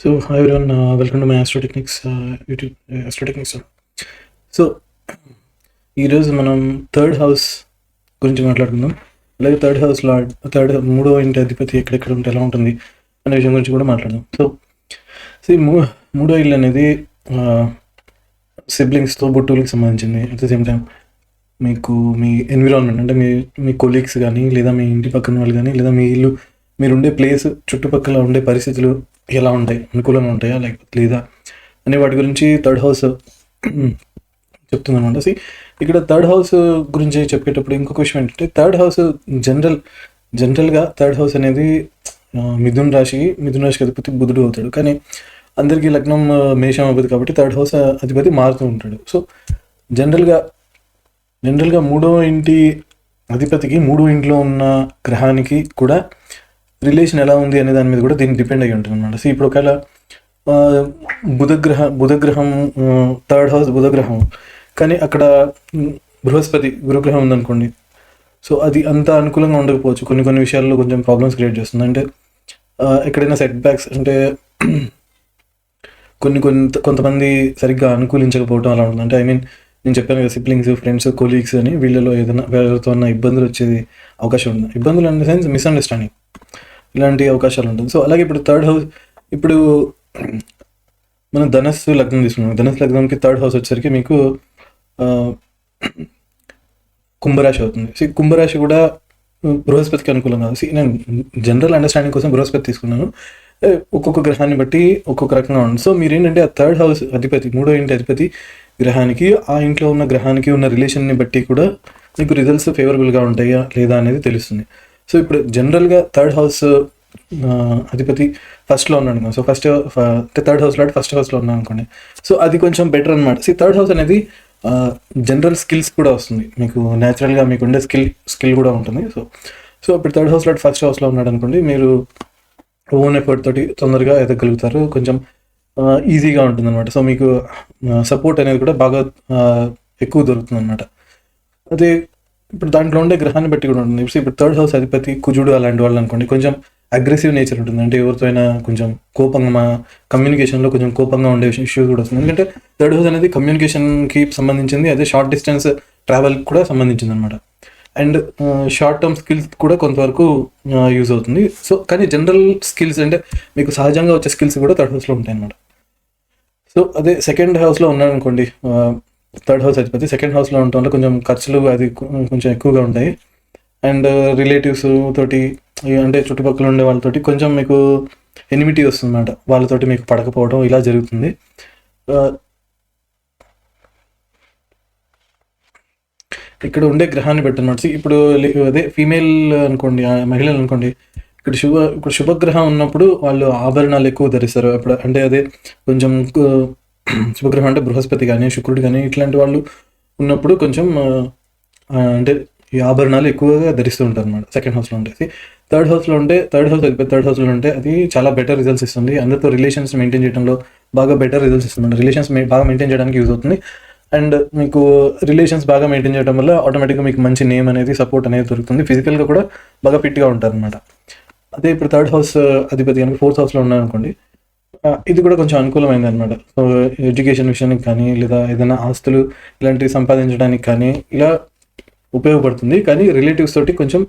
Hi everyone, welcome to my Astro Techniques YouTube Astro Techniques. So ఈరోజు మనం third house గురించి మాట్లాడుకుందాం. అలాగే మూడో ఇంటి అధిపతి ఎక్కడెక్కడ ఉంటే ఎలా ఉంటుంది అనే విషయం గురించి కూడా మాట్లాడదాం. సో మూడో ఇల్లు అనేది సిబ్లింగ్స్తో బుట్టువులకి సంబంధించింది. అట్ ద సేమ్ టైం మీకు మీ ఎన్విరాన్మెంట్ అంటే మీ కొలీగ్స్ కానీ లేదా మీ ఇంటి పక్కన వాళ్ళు కానీ లేదా మీ ఇల్లు మీరుండే ప్లేస్ చుట్టుపక్కల ఉండే పరిస్థితులు ఎలా ఉంటాయి, అనుకూలంగా ఉంటాయా లేకపోతే లేదా అనే వాటి గురించి థర్డ్ హౌస్ చెప్తుందన్నమాట. ఇక్కడ థర్డ్ హౌస్ గురించి చెప్పేటప్పుడు ఇంకొక విషయం ఏంటంటే థర్డ్ హౌస్ జనరల్గా థర్డ్ హౌస్ అనేది మిథున్ రాశికి అధిపతి బుధుడు అవుతాడు. కానీ అందరికీ లగ్నం మేషం అవ్వదు కాబట్టి థర్డ్ హౌస్ అధిపతి మారుతూ ఉంటాడు. సో జనరల్గా మూడో ఇంటి అధిపతికి మూడో ఇంట్లో ఉన్న గ్రహానికి కూడా రిలేషన్ ఎలా ఉంది అనే దాని మీద కూడా దీనికి డిపెండ్ అయ్యి ఉంటుంది అనమాట. సో ఇప్పుడు ఒకవేళ బుధగ్రహం థర్డ్ హౌస్ బుధగ్రహం కానీ అక్కడ గురుగ్రహం ఉందనుకోండి. సో అది అంత అనుకూలంగా ఉండకపోవచ్చు, కొన్ని విషయాల్లో కొంచెం ప్రాబ్లమ్స్ క్రియేట్ చేస్తుంది. అంటే ఎక్కడైనా సెట్ బ్యాక్స్ అంటే కొంతమంది సరిగ్గా అనుకూలించకపోవడం అలా ఉంటుంది. అంటే నేను చెప్పాను కదా, సిబ్లింగ్స్, ఫ్రెండ్స్, కొలీగ్స్ అని వీళ్ళలో ఏదైనా వేరేతో ఉన్న ఇబ్బందులు వచ్చేది అవకాశం ఉంది. ఇబ్బందులు అనే సెన్స్ మిస్అండర్స్టాండింగ్ ఇలాంటి అవకాశాలు ఉంటుంది. సో అలాగే ఇప్పుడు థర్డ్ హౌస్ ఇప్పుడు మనం ధనస్సు లగ్నం తీసుకున్నాం. ధనస్సు లగ్నంకి థర్డ్ హౌస్ వచ్చేసరికి మీకు కుంభరాశి అవుతుంది. కుంభరాశి కూడా బృహస్పతికి అనుకూలంగా. నేను జనరల్ అండర్స్టాండింగ్ కోసం బృహస్పతి తీసుకున్నాను. ఒక్కొక్క గ్రహాన్ని బట్టి ఒక్కొక్క రకంగా ఉంది. సో మీరేంటంటే ఆ థర్డ్ హౌస్ అధిపతి మూడో ఇంటి అధిపతి గ్రహానికి ఆ ఇంట్లో ఉన్న గ్రహానికి ఉన్న రిలేషన్ని బట్టి కూడా మీకు రిజల్ట్స్ ఫేవరబుల్గా ఉంటాయా లేదా అనేది తెలుస్తుంది. సో ఇప్పుడు జనరల్గా థర్డ్ హౌస్ అధిపతి ఫస్ట్లో ఉన్నాడు అనుకోండి. సో థర్డ్ హౌస్లో ఫస్ట్ హౌస్లో ఉన్నాను అనుకోండి. సో అది కొంచెం బెటర్ అనమాట. థర్డ్ హౌస్ అనేది జనరల్ స్కిల్స్ కూడా వస్తుంది. మీకు న్యాచురల్గా మీకు ఉండే స్కిల్ కూడా ఉంటుంది. సో ఇప్పుడు థర్డ్ హౌస్లో ఫస్ట్ హౌస్లో ఉన్నాడు అనుకోండి, మీరు ఓన్ ఎఫర్ట్ తోటి తొందరగా ఎదగలుగుతారు, కొంచెం ఈజీగా ఉంటుంది అనమాట. సో మీకు సపోర్ట్ అనేది కూడా బాగా ఎక్కువ దొరుకుతుంది అనమాట. అదే ఇప్పుడు దాంట్లో ఉండే గ్రహాన్ని బట్టి కూడా ఉంటుంది. ఇప్పుడు థర్డ్ హౌస్ అధిపతి కుజుడు అలాంటి వాళ్ళు అనుకోండి, కొంచెం అగ్రెసివ్ నేచర్ ఉంటుంది. అంటే ఎవరితో అయినా కొంచెం కోపంగా కమ్యూనికేషన్లో కొంచెం కోపంగా ఉండే ఇష్యూస్ కూడా వస్తుంది. ఎందుకంటే థర్డ్ హౌస్ అనేది కమ్యూనికేషన్కి సంబంధించింది, అదే షార్ట్ డిస్టెన్స్ ట్రావెల్ కూడా సంబంధించింది అనమాట. అండ్ షార్ట్ టర్మ్ స్కిల్స్ కూడా కొంతవరకు యూజ్ అవుతుంది. సో కానీ జనరల్ స్కిల్స్ అంటే మీకు సహజంగా వచ్చే స్కిల్స్ కూడా థర్డ్ హౌస్లో ఉంటాయి అనమాట. సో అదే సెకండ్ హౌస్లో ఉన్నారనుకోండి, థర్డ్ హౌస్ అధిపతి సెకండ్ హౌస్లో ఉండటం వల్ల కొంచెం ఖర్చులు అది కొంచెం ఎక్కువగా ఉంటాయి. అండ్ రిలేటివ్స్ తోటి అంటే చుట్టుపక్కల ఉండే వాళ్ళతోటి కొంచెం మీకు ఎనిమిటీ వస్తుంది అన్నమాట. వాళ్ళతోటి మీకు పడకపోవడం ఇలా జరుగుతుంది. ఇక్కడ ఉండే గ్రహాన్ని బట్టి అనమాట. ఇప్పుడు అదే ఫీమేల్ అనుకోండి, మహిళలు అనుకోండి, ఇప్పుడు శుభగ్రహం ఉన్నప్పుడు వాళ్ళు ఆభరణాలు ఎక్కువ ధరిస్తారు. అప్పుడు అంటే అదే కొంచెం శుభగ్రహం అంటే బృహస్పతి కానీ శుక్రుడు కానీ ఇట్లాంటి వాళ్ళు ఉన్నప్పుడు కొంచెం అంటే ఈ ఆభరణాలు ఎక్కువగా ధరిస్తూ ఉంటారు అనమాట. సెకండ్ హౌస్లో ఉంటే థర్డ్ హౌస్లో ఉంటే అది చాలా బెటర్ రిజల్ట్స్ ఇస్తుంది. అందరితో రిలేషన్స్ మెయింటైన్ చేయడంలో బాగా బెటర్ రిజల్ట్స్ ఇస్తుంది. రిలేషన్స్ బాగా మెయింటైన్ చేయడానికి యూజ్ అవుతుంది. అండ్ మీకు రిలేషన్స్ బాగా మెయింటైన్ చేయడం వల్ల ఆటోమేటిక్గా మీకు మంచి నేమ్ అనేది సపోర్ట్ అనేది దొరుకుతుంది. ఫిజికల్గా కూడా బాగా ఫిట్గా ఉంటారు అనమాట. అదే ఇప్పుడు థర్డ్ హౌస్ అధిపతి కనుక ఫోర్త్ హౌస్లో ఉన్నారనుకోండి, ఇది కూడా కొంచెం అనుకూలమైంది అనమాట. సో ఎడ్యుకేషన్ విషయానికి కానీ లేదా ఏదైనా ఆస్తులు ఇలాంటివి సంపాదించడానికి కానీ ఇలా ఉపయోగపడుతుంది. కానీ రిలేటివ్స్ తోటి కొంచెం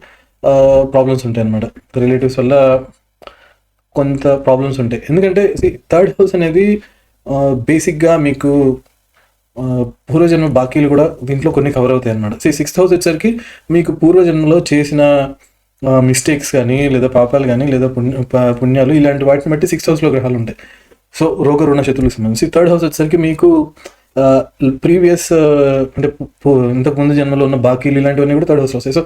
ప్రాబ్లమ్స్ ఉంటాయి అనమాట. రిలేటివ్స్ వల్ల కొంత ప్రాబ్లమ్స్ ఉంటాయి. ఎందుకంటే థర్డ్ హౌస్ అనేది బేసిక్గా మీకు పూర్వజన్మ బాకీలు కూడా దీంట్లో కొన్ని కవర్ అవుతాయి అనమాట. సిక్స్త్ హౌస్ వచ్చేసరికి మీకు పూర్వజన్మలో చేసిన మిస్టేక్స్ కానీ లేదా పాపాలు కానీ లేదా పుణ్యాలు ఇలాంటి వాటిని బట్టి సిక్స్త్ హౌస్లో గ్రహాలు ఉంటాయి. సో రోగ రుణ శత్రువులకు సంబంధించి థర్డ్ హౌస్ వచ్చేసరికి మీకు ప్రీవియస్ అంటే ఇంతకు ముందు జన్మలో ఉన్న బాకీలు ఇలాంటివన్నీ కూడా థర్డ్ హౌస్లో వస్తాయి. సో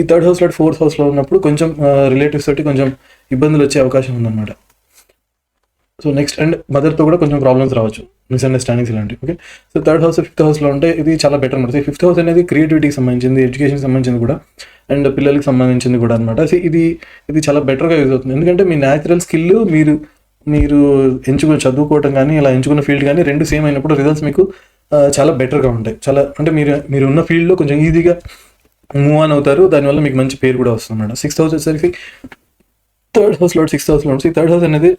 ఈ థర్డ్ హౌస్లో ఫోర్త్ హౌస్లో ఉన్నప్పుడు కొంచెం రిలేటివ్స్ తోటి కొంచెం ఇబ్బందులు వచ్చే అవకాశం ఉందన్నమాట. సో నెక్స్ట్ అండ్ మదర్తో కూడా కొంచెం ప్రాబ్లమ్స్ రావచ్చు, మిస్అండర్స్టాండింగ్స్ ఇలాంటివి. Okay, so third house fifth హౌస్లో ఉంటే ఇది చాలా బెటర్ అనమాట. ఫిఫ్త్ హౌస్ అనేది క్రియేటివిటీకి సంబంధించింది, ఎడ్యుకేషన్కి సంబంధించింది కూడా అండ్ పిల్లలకి సంబంధించింది కూడా అనమాట. సో ఇది చాలా బెటర్గా యూజ్ అవుతుంది. ఎందుకంటే మీ న్యాచురల్ స్కిల్ మీరు ఎంచుకుని చదువుకోవటం కానీ ఇలా ఎంచుకున్న ఫీల్డ్ కానీ రెండు సేమ్ అయినప్పుడు రిజల్ట్స్ మీకు చాలా బెటర్గా ఉంటాయి. చాలా అంటే మీరు ఉన్న ఫీల్డ్లో కొంచెం ఈజీగా మూవ్ ఆన్ అవుతారు. దానివల్ల మీకు మంచి పేరు కూడా వస్తుంది అన్నమాట. సిక్స్త్ హౌస్ వచ్చేసరికి థర్డ్ హౌస్లో సిక్స్త్ హౌస్లో ఉంటుంది. థర్డ్ హౌస్ అనేది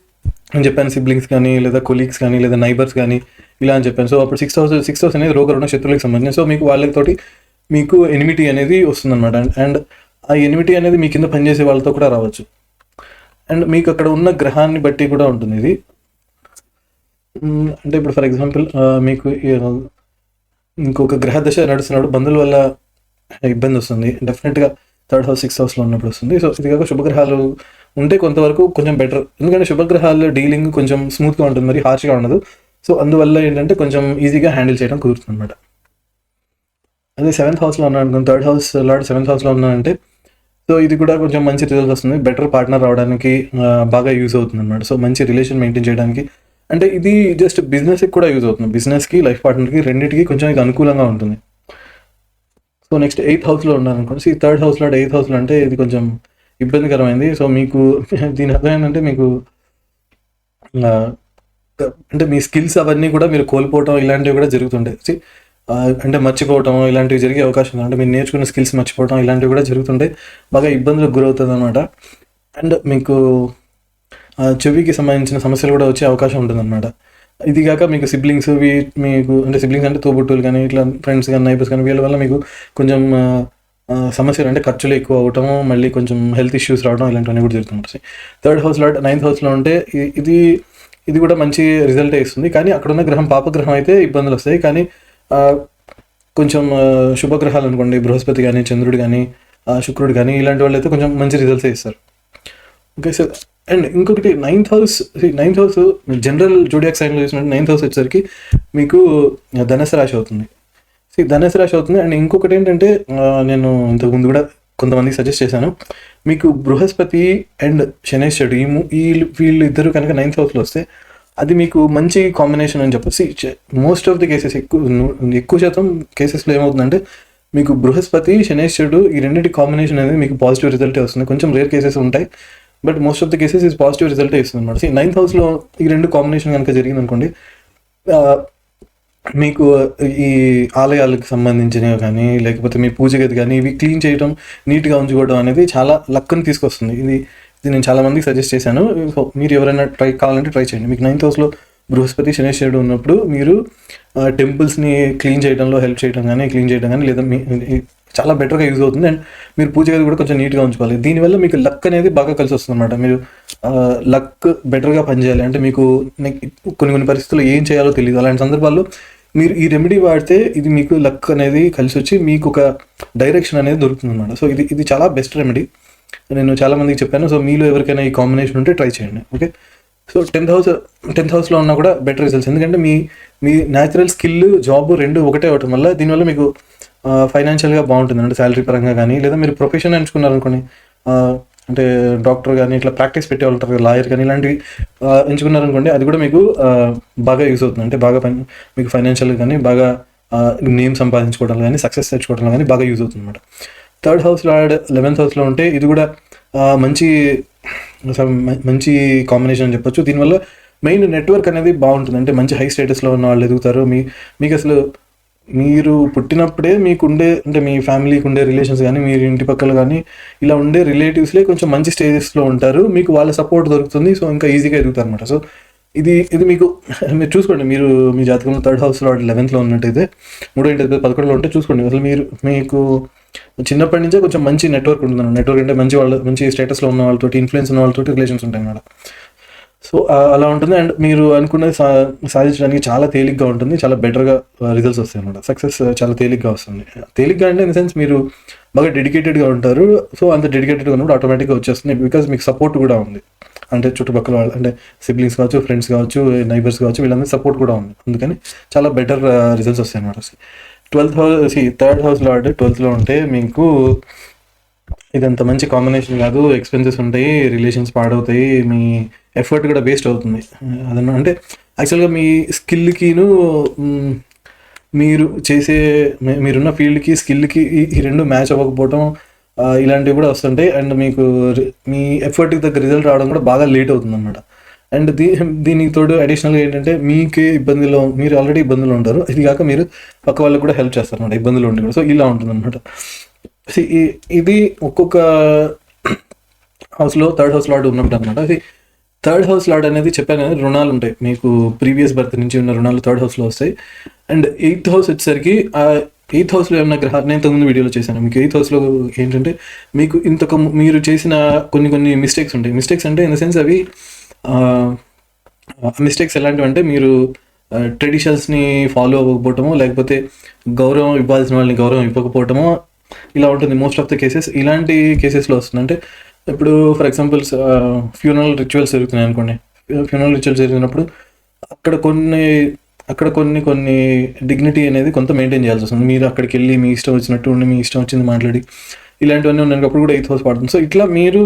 అని చెప్పాను, సిబ్లింగ్స్ కానీ లేదా కొలీగ్స్ కానీ లేదా నైబర్స్ కానీ ఇలా అని చెప్పాను. సో అప్పుడు 6 హౌస్ అనేది రోగరుణ శత్రువులకు సంబంధించి. సో మీకు వాళ్ళతోటి మీకు ఎనిమిటీ అనేది వస్తుందన్నమాట. అండ్ ఆ ఎనిమిటీ అనేది మీ కింద పనిచేసే వాళ్ళతో కూడా రావచ్చు. అండ్ మీకు అక్కడ ఉన్న గ్రహాన్ని బట్టి కూడా ఉంటుంది ఇది. అంటే ఇప్పుడు ఫర్ ఎగ్జాంపుల్ మీకు ఇంకొక గ్రహ దశ నడుస్తున్నాడు, బంధువుల వల్ల ఇబ్బంది వస్తుంది, డెఫినెట్గా 3rd హౌస్ 6th హౌస్లో ఉన్నప్పుడు వస్తుంది. సో ఇది కాక శుభగ్రహాలు ఉంటే కొంతవరకు కొంచెం బెటర్, ఎందుకంటే శుభగ్రహాల డీలింగ్ కొంచెం స్మూత్గా ఉంటుంది, మరి హార్ష్గా ఉండదు. సో అందువల్ల ఏంటంటే కొంచెం ఈజీగా హ్యాండిల్ చేయడం కుదురుతుంది అనమాట. అదే 7th హౌస్లో ఉన్నాడు అనుకోండి, 3rd హౌస్ లార్డ్ 7th హౌస్లో ఉన్నాడంటే సో ఇది కూడా కొంచెం మంచి రిజల్ట్స్ వస్తుంది, బెటర్ పార్ట్నర్ రావడానికి బాగా యూజ్ అవుతుంది అనమాట. సో మంచి రిలేషన్ మెయింటైన్ చేయడానికి, అంటే ఇది జస్ట్ బిజినెస్కి కూడా యూజ్ అవుతుంది, బిజినెస్కి లైఫ్ పార్ట్నర్కి రెండింటికి కొంచెం ఇది అనుకూలంగా ఉంటుంది. సో నెక్స్ట్ 8th హౌస్లో ఉన్నాను అనుకోండి, 3rd హౌస్ లార్డ్ 8th హౌస్లో అంటే ఇది కొంచెం ఇబ్బందికరమైంది. సో మీకు దీని అర్థం ఏంటంటే మీకు అంటే మీ స్కిల్స్ అవన్నీ కూడా మీరు కోల్పోవటం ఇలాంటివి కూడా జరుగుతుంటాయి. అంటే మర్చిపోవటం ఇలాంటివి జరిగే అవకాశం ఉంది, అంటే మీరు నేర్చుకున్న స్కిల్స్ మర్చిపోవటం ఇలాంటివి కూడా జరుగుతుంటాయి, బాగా ఇబ్బందులకు గురవుతుంది అనమాట. అండ్ మీకు చెవికి సంబంధించిన సమస్యలు కూడా వచ్చే అవకాశం ఉంటుందన్నమాట. ఇది కాక మీకు సిబ్లింగ్స్ మీకు అంటే సిబ్లింగ్స్ అంటే తోబుట్టువులు కానీ ఇట్లా ఫ్రెండ్స్ కానీ నైబర్స్ కానీ వీళ్ళ వల్ల మీకు కొంచెం సమస్యలు, అంటే ఖర్చులు ఎక్కువ అవటం, మళ్ళీ కొంచెం హెల్త్ ఇష్యూస్ రావడం ఇలాంటివన్నీ కూడా జరుగుతుంటాయి. 3rd హౌస్ లార్డ్ 9th హౌస్లో ఉంటే ఇది కూడా మంచి రిజల్టే ఇస్తుంది, కానీ అక్కడున్న గ్రహం పాపగ్రహం అయితే ఇబ్బందులు వస్తాయి. కానీ కొంచెం శుభగ్రహాలు అనుకోండి, బృహస్పతి కానీ చంద్రుడు కానీ శుక్రుడు కానీ ఇలాంటి వాళ్ళు అయితే కొంచెం మంచి రిజల్ట్స్ ఇస్తారు. Okay sir. అండ్ ఇంకొకటి 9th హౌస్ జనరల్ జోడియాక్ సైన్లో చూసినట్టు 9th హౌస్ వచ్చేసరికి మీకు ధనుసు రాశి అవుతుంది. ధనుసు రాశి అవుతుంది. అండ్ ఇంకొకటి ఏంటంటే నేను ఇంతకుముందు కూడా కొంతమందికి సజెస్ట్ చేశాను, మీకు బృహస్పతి అండ్ శనేశ్వరుడు వీళ్ళు ఇద్దరు కనుక 9th హౌస్లో వస్తే అది మీకు మంచి కాంబినేషన్ అని చెప్పొచ్చు. మోస్ట్ ఆఫ్ ది కేసెస్ ఎక్కువ శాతం కేసెస్లో ఏమవుతుందంటే మీకు బృహస్పతి శనేశ్వరుడు ఈ రెండింటి కాంబినేషన్ అనేది మీకు పాజిటివ్ రిజల్టే వస్తుంది. కొంచెం రేర్ కేసెస్ ఉంటాయి, but most of the cases ఇది పాజిటివ్ రిజల్టే ఇస్తుంది అనమాట. 9th హౌస్లో ఈ రెండు కాంబినేషన్ కనుక జరిగింది అనుకోండి, మీకు ఈ ఆలయాలకు సంబంధించినవి కానీ లేకపోతే మీ పూజ గది కానీ ఇవి క్లీన్ చేయడం, నీట్గా ఉంచుకోవడం అనేది చాలా లక్ని తీసుకొస్తుంది. ఇది నేను చాలా మందికి సజెస్ట్ చేశాను. మీరు ఎవరైనా కావాలంటే ట్రై చేయండి. మీకు 9th హౌస్లో బృహస్పతి శనేశ్వరుడు ఉన్నప్పుడు మీరు టెంపుల్స్ని క్లీన్ చేయడంలో హెల్ప్ చేయడం కానీ లేదా చాలా బెటర్గా యూజ్ అవుతుంది. అండ్ మీరు పూజ గది కూడా కొంచెం నీట్గా ఉంచుకోవాలి. దీనివల్ల మీకు లక్ అనేది బాగా కలిసి వస్తుంది అనమాట. మీరు లక్ బెటర్గా పనిచేయాలి అంటే మీకు కొన్ని పరిస్థితుల్లో ఏం చేయాలో తెలియదు, అలాంటి సందర్భాల్లో మీరు ఈ రెమెడీ వాడితే ఇది మీకు లక్ అనేది కలిసి వచ్చి మీకు ఒక డైరెక్షన్ అనేది దొరుకుతుంది అనమాట. సో ఇది చాలా బెస్ట్ రెమెడీ, నేను చాలా మందికి చెప్పాను. సో మీలో ఎవరికైనా ఈ కాంబినేషన్ ఉంటే ట్రై చేయండి. ఓకే. సో 10th హౌస్లో ఉన్నా కూడా బెటర్ రిజల్ట్స్, ఎందుకంటే మీ న్యాచురల్ స్కిల్ జాబ్ రెండు ఒకటే అవటం వల్ల దీనివల్ల మీకు ఫైనాన్షియల్గా బాగుంటుంది. అంటే శాలరీ పరంగా కానీ లేదా మీరు ప్రొఫెషన్ ఎంచుకున్నారనుకోండి, అంటే డాక్టర్ కానీ ఇట్లా ప్రాక్టీస్ పెట్టే వాళ్ళు ఉంటారు, లాయర్ కానీ ఇలాంటివి ఎంచుకున్నారనుకోండి, అది కూడా మీకు బాగా యూజ్ అవుతుంది. అంటే బాగా మీకు ఫైనాన్షియల్గా కానీ బాగా నేమ్ సంపాదించుకోవడం కానీ సక్సెస్ తెచ్చుకోవడం కానీ బాగా యూజ్ అవుతుంది అనమాట. 3rd హౌస్ లార్డ్ 11th హౌస్లో ఉంటే ఇది కూడా మంచి కాంబినేషన్ అని చెప్పొచ్చు. దీనివల్ల మెయిన్ నెట్వర్క్ అనేది బాగుంటుంది, అంటే మంచి హై స్టేటస్లో ఉన్న వాళ్ళు ఎదుగుతారు. మీకు అసలు మీరు పుట్టినప్పుడే మీకుండే అంటే మీ ఫ్యామిలీకి ఉండే రిలేషన్స్ కానీ మీరు ఇంటి పక్కల కానీ ఇలా ఉండే రిలేటివ్స్లే కొంచెం మంచి స్టేజెస్లో ఉంటారు, మీకు వాళ్ళ సపోర్ట్ దొరుకుతుంది. సో ఇంకా ఈజీగా ఎదుగుతారు అనమాట. సో ఇది మీకు మీరు చూసుకోండి, మీరు మీ జాతకంలో 3rd హౌస్లో 11th ఉన్నట్టయితే 3-11 ఉంటే చూసుకోండి. అసలు మీకు చిన్నప్పటి నుంచే కొంచెం మంచి నెట్వర్క్ ఉంటుంది. నెట్వర్క్ అంటే మంచి స్టేటస్లో ఉన్న వాళ్ళతోటి, ఇన్ఫ్లుయెన్స్ ఉన్న వాళ్ళతోటి రిలేషన్స్ ఉంటాయి అన్నమాట. సో అలా ఉంటుంది. అండ్ మీరు అనుకున్నది సాధించడానికి చాలా తేలిగ్గా ఉంటుంది, చాలా బెటర్గా రిజల్ట్స్ వస్తాయి అన్నమాట. సక్సెస్ చాలా తేలిగ్గా వస్తుంది. తేలిగ్గా అంటే ఇన్ ద సెన్స్ మీరు బాగా డెడికేటెడ్గా ఉంటారు. సో అంత డెడికేటెడ్గా ఉన్నప్పుడు ఆటోమేటిక్గా వచ్చేస్తుంది, బికాజ్ మీకు సపోర్ట్ కూడా ఉంది. అంటే చుట్టుపక్కల వాళ్ళు అంటే సిబ్లింగ్స్ కావచ్చు, ఫ్రెండ్స్ కావచ్చు, నైబర్స్ కావచ్చు, వీళ్ళందరూ సపోర్ట్ కూడా ఉంది. అందుకని చాలా బెటర్ రిజల్ట్స్ వస్తాయి అన్నమాట. 3rd హౌస్ లార్డ్ 12th ఉంటే మీకు ఇదంత మంచి కాంబినేషన్ కాదు, ఎక్స్పెన్సెస్ ఉంటాయి, రిలేషన్స్ పాడవుతాయి, మీ ఎఫర్ట్ కూడా వేస్ట్ అవుతుంది. అదన్నా అంటే యాక్చువల్గా మీ స్కిల్కిను మీరున్న ఫీల్డ్కి స్కిల్కి ఈ రెండు మ్యాచ్ అవ్వకపోవటం ఇలాంటివి కూడా వస్తుంటాయి. అండ్ మీకు మీ ఎఫర్ట్కి తగ్గ రిజల్ట్ రావడం కూడా బాగా లేట్ అవుతుంది అనమాట. అండ్ దీనికి తోడు అడిషనల్గా ఏంటంటే మీరు ఆల్రెడీ ఇబ్బందులు ఉంటారు, ఇది కాక మీరు పక్క వాళ్ళకి కూడా హెల్ప్ చేస్తారు అనమాట ఇబ్బందులు ఉండి కూడా. సో ఇలా ఉంటుంది అనమాట. ఇది ఒక్కొక్క హౌస్లో 3rd హౌస్ లార్డ్ ఉన్నప్పుడు అనమాట. థర్డ్ హౌస్ లార్డ్ అనేది చెప్పాను కదా, రుణాలు ఉంటాయి మీకు, ప్రీవియస్ బర్త్ నుంచి ఉన్న రుణాలు థర్డ్ హౌస్లో వస్తాయి. అండ్ ఎయిత్ హౌస్ వచ్చేసరికి ఆ ఎయిత్ హౌస్లో ఏమన్నా గ్రహాలు, నేను ఇంతకుముందు వీడియోలో చేశాను, మీకు ఎయిత్ హౌస్లో ఏంటంటే మీకు మీరు చేసిన కొన్ని మిస్టేక్స్ ఉంటాయి. మిస్టేక్స్ అంటే ఇన్ ద సెన్స్ అవి మిస్టేక్స్ ఎలాంటివి అంటే మీరు ట్రెడిషన్స్ని ఫాలో అవ్వకపోవటమో, లేకపోతే గౌరవం ఇవ్వాల్సిన వాళ్ళని గౌరవం ఇవ్వకపోవటమో, ఇలా ఉంటుంది మోస్ట్ ఆఫ్ ద కేసెస్. ఇలాంటి కేసెస్లో వస్తుంది. అంటే ఇప్పుడు ఫర్ ఎగ్జాంపుల్ ఫ్యూనరల్ రిచువల్స్ జరుగుతున్నాయి అనుకోండి. ఫ్యూనరల్ రిచువల్స్ జరిగినప్పుడు అక్కడ కొన్ని డిగ్నిటీ అనేది కొంత మెయింటైన్ చేయాల్సి వస్తుంది. మీరు అక్కడికి వెళ్ళి మీ ఇష్టం వచ్చినట్టు ఉండి మీ ఇష్టం వచ్చింది మాట్లాడి ఇలాంటివన్నీ ఉన్నప్పుడు కూడా ఎయిత్ హౌస్ పడుతుంది. సో ఇట్లా మీరు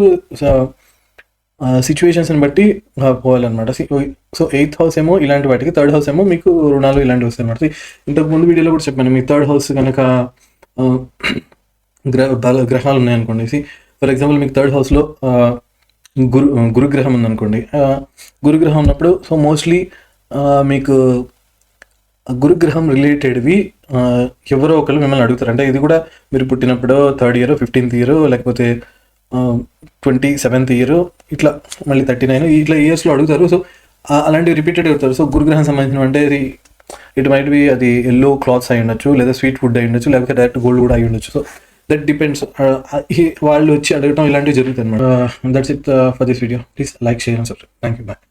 సిచ్యువేషన్స్ని బట్టి పోవాలన్నమాట. సో ఎయిత్ హౌస్ ఏమో ఇలాంటి వాటికి, థర్డ్ హౌస్ ఏమో మీకు రుణాలు ఇలాంటివి వస్తాయి అనమాట. ఇంతకు ముందు వీడియోలో కూడా చెప్పాను, మీ థర్డ్ హౌస్ కనుక గ్రహాలు ఉన్నాయనుకోండి. ఫర్ ఎగ్జాంపుల్ మీకు థర్డ్ హౌస్లో గురుగ్రహం ఉందనుకోండి. గురుగ్రహం ఉన్నప్పుడు సో మోస్ట్లీ మీకు గురుగ్రహం రిలేటెడ్వి ఎవరో ఒకళ్ళు మిమ్మల్ని అడుగుతారు. అంటే ఇది కూడా మీరు పుట్టినప్పుడు 3rd ఇయర్, 15th ఇయర్, లేకపోతే 27th ఇయర్, ఇట్లా మళ్ళీ 39 ఇట్లా ఇయర్స్లో అడుగుతారు. సో అలాంటివి రిపీటెడ్ అవుతారు. సో గురుగ్రహం సంబంధించిన అంటే ఇట్ మైట్ బి అది ఎల్లో క్లాత్స్ అయి ఉండొచ్చు, లేదా స్వీట్ ఫుడ్ అయి ఉండొచ్చు, లేకపోతే డైరెక్ట్ గోల్డ్ కూడా అయి ఉండొచ్చు. So that depends. వాళ్ళు వచ్చి అడగటం ఇలాంటివి జరుగుతాయి అనమాట. That's it for this video. Please like, share and subscribe. Thank you. Bye.